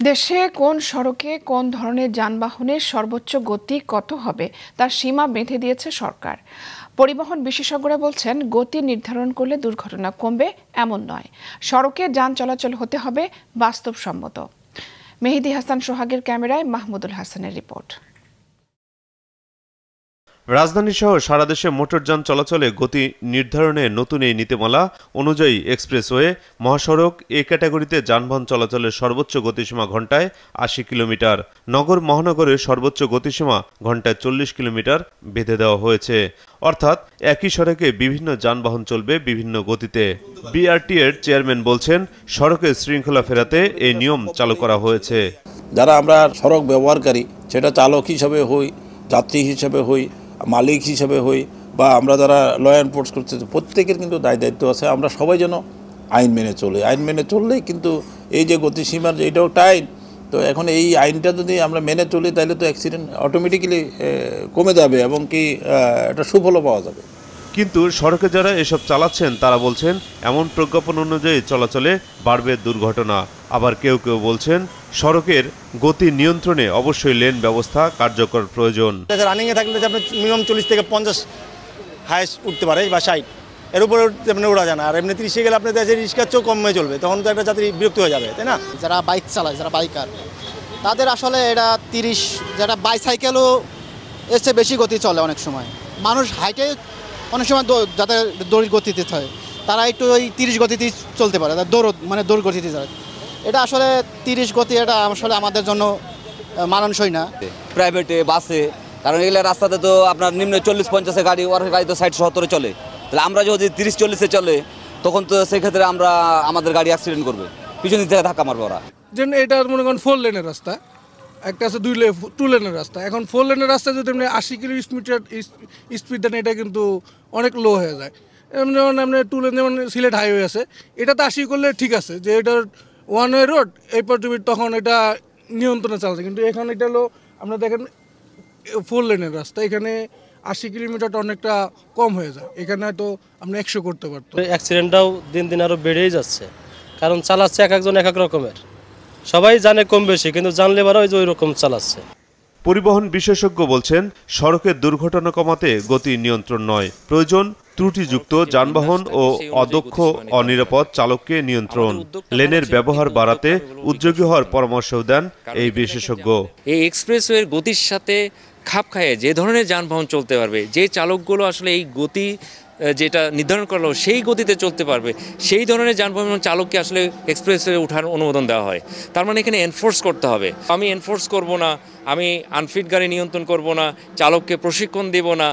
দেশে কোন সড়কে কোন ধরনের যানবাহনের সর্বোচ্চ গতি কত হবে তার সীমা বেঁধে দিয়েছে সরকার। পরিবহন বিশেষজ্ঞরা বলছেন, গতি নির্ধারণ করলে দুর্ঘটনা কমবে এমন নয়, সড়কে যান চলাচল হতে হবে বাস্তবসম্মত। মেহেদী হাসান সোহাগের ক্যামেরায় মাহমুদুল হাসানের রিপোর্ট। রাজধানী সহ সারা দেশে মোটরযান চলাচলে গতি নির্ধারণে নতুন এই নীতিমালা অনুযায়ী এক্সপ্রেসওয়ে, মহাসড়ক এ ক্যাটাগরিতে যানবাহন চলাচলের সর্বোচ্চ গতিসীমা ঘন্টায় ৮০ কিলোমিটার, নগর মহানগরের সর্বোচ্চ গতিসীমা ঘন্টায় ৪০ কিলোমিটার বেঁধে দেওয়া হয়েছে। অর্থাৎ একই সড়কে বিভিন্ন যানবাহন চলবে বিভিন্ন গতিতে। বিআরটি এর চেয়ারম্যান বলছেন, সড়কে শৃঙ্খলা ফেরাতে এই নিয়ম চালু করা হয়েছে। যারা আমরা সড়ক ব্যবহারকারী, সেটা চালক হিসাবে হই, যাত্রী হিসাবে হই, মালিক হিসেবে হই, বা আমরা যারা ল এনফোর্স করতে, প্রত্যেকের কিন্তু দায়িত্ব আছে আমরা সবাই যেন আইন মেনে চলি। আইন মেনে চললেই কিন্তু এই যে গতিসীমার এটাও একটা আইন, তো এখন এই আইনটা যদি আমরা মেনে চলি তাহলে তো অ্যাক্সিডেন্ট অটোমেটিক্যালি কমে যাবে এবং কি একটা সুফলও পাওয়া যাবে। কিন্তু সড়কে যারা এসব চালাচ্ছেন তারা বলছেন, এমন প্রজ্ঞাপন অনুযায়ী চলাচলে বাড়বে দুর্ঘটনা। আবার কেউ কেউ বলছেন, সড়কের গতি নিয়ন্ত্রণে অবশ্যই লেন ব্যবস্থা কার্যকর প্রয়োজন। রানিংয়ে থাকলে আপনি মিনিমাম 40 থেকে 50 হাইস্ট উঠতে পারে বা 60, এর উপরে আপনি ওড়া যায় না। আর এমনি 30-এ গেলে আপনি রিক্সার চেয়েও কমে চলবে, তখন তো একটা যাত্রী বিরক্ত হয়ে যাবে, তাই না? যারা বাইক চালায়, যারা বাইকার, তাদের আসলে এটা 30, যারা বাইসাইকেলও এসে বেশি গতি চলে অনেক সময়, মানুষ হাইটে অনেক সময় যাদের দৌড় গতিতে হয় তারা একটু ওই 30 গতিতেই চলতে পারে, দৌড় গতিতে চলে। এটা আসলে 30 গতি, এটা আসলে আমাদের জন্য মানানসই না। প্রাইভেটে, বাসে, কারণ এগুলো রাস্তাতে তো আপনার নিম্ন 40-50 গাড়ি, ওর গাড়ি তো 60-70 চলে। তাহলে আমরা যদি 30-40-এ চলে, তখন তো সেক্ষেত্রে আমাদের গাড়ি অ্যাক্সিডেন্ট করবে, পিছন দিক থেকে ধাক্কা মারবে ওরা। যেন এটা মনে করেন 4 লেনের রাস্তা, একটা আছে 2 লেনের রাস্তা। এখন 4 লেনের রাস্তা যদি আপনি 80 কিলোমিটার স্পিড দেন, এটা কিন্তু অনেক লো হয়ে যায়। যেমন আপনি 2 লেন, যেমন সিলেট হাইওয়ে আছে, এটাতে 80 করলে ঠিক আছে, যে এটার 1 ওয়ে রোড, এরপর তুমি তখন এটা নিয়ন্ত্রণে চালাচ্ছে। কিন্তু এখানে এটা হলো, আপনারা দেখেন 4 লেনের রাস্তা, এখানে 80 কিলোমিটারটা অনেকটা কম হয়ে যায়। এখানে হয়তো আপনি 100 করতে পারতো। অ্যাক্সিডেন্টটাও দিন দিন আরও বেড়েই যাচ্ছে, কারণ চালাচ্ছে এক একজন এক এক রকমের। সবাই জানে কম বেশি, কিন্তু জানলে বারো ওই রকম চালাচ্ছে। পরিবহন বিশেষজ্ঞ বলছেন, সড়কের দুর্ঘটনা কমাতে গতি নিয়ন্ত্রণ নয়, প্রয়োজন ত্রুটিযুক্ত যানবাহন ও অদক্ষ অনিরাপদ চালককে নিয়ন্ত্রণ। লেনের ব্যবহার বাড়াতে উদ্যোগী হওয়ার পরামর্শও দেন এই বিশেষজ্ঞ। এই এক্সপ্রেসওয়ের গতির সাথে খাপ খাইয়ে যে ধরনের যানবাহন চলতে পারবে, যে চালকগুলো আসলে এই গতি যেটা নির্ধারণ করলো সেই গতিতে চলতে পারবে, সেই ধরনের যানবাহন চালককে আসলে এক্সপ্রেসওয়ে ওঠার অনুমোদন দেওয়া হয়। তার মানে এখানে এনফোর্স করতে হবে। আমি এনফোর্স করব না, আমি আনফিট গাড়ি নিয়ন্ত্রণ করব না, চালককে প্রশিক্ষণ দেব না,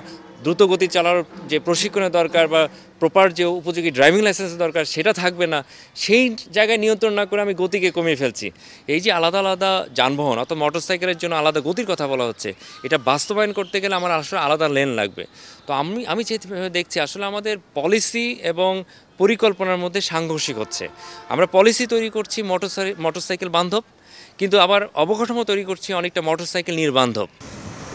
দ্রুতগতি চালানোর যে প্রশিক্ষণের দরকার বা প্রপার যে উপযোগী ড্রাইভিং লাইসেন্সের দরকার সেটা থাকবে না। সেই জায়গায় নিয়ন্ত্রণ না করে আমি গতিকে কমিয়ে ফেলছি। এই যে আলাদা আলাদা যানবাহন, অর্থাৎ মোটরসাইকেলের জন্য আলাদা গতির কথা বলা হচ্ছে, এটা বাস্তবায়ন করতে গেলে আমার আসলে আলাদা লেন লাগবে। তো আমি যেভাবে দেখছি, আসলে আমাদের পলিসি এবং পরিকল্পনার মধ্যে সাংঘর্ষিক হচ্ছে। আমরা পলিসি তৈরি করছি মোটরসাইকেল বান্ধব, কিন্তু আবার অবকাঠামো তৈরি করছি অনেকটা মোটরসাইকেল নির্বান্ধব।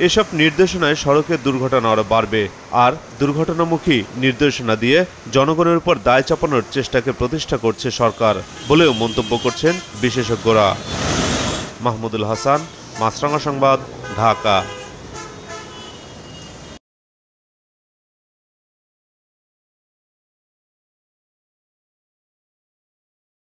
এসব নির্দেশনায় সড়কের দুর্ঘটনা আরও বাড়বে, আর দুর্ঘটনামুখী নির্দেশনা দিয়ে জনগণের উপর দায় চাপানোর চেষ্টাকে প্রতিষ্ঠা করছে সরকার বলেও মন্তব্য করছেন বিশেষজ্ঞরা। মাহমুদুল হাসান, মাছরাঙা সংবাদ, ঢাকা।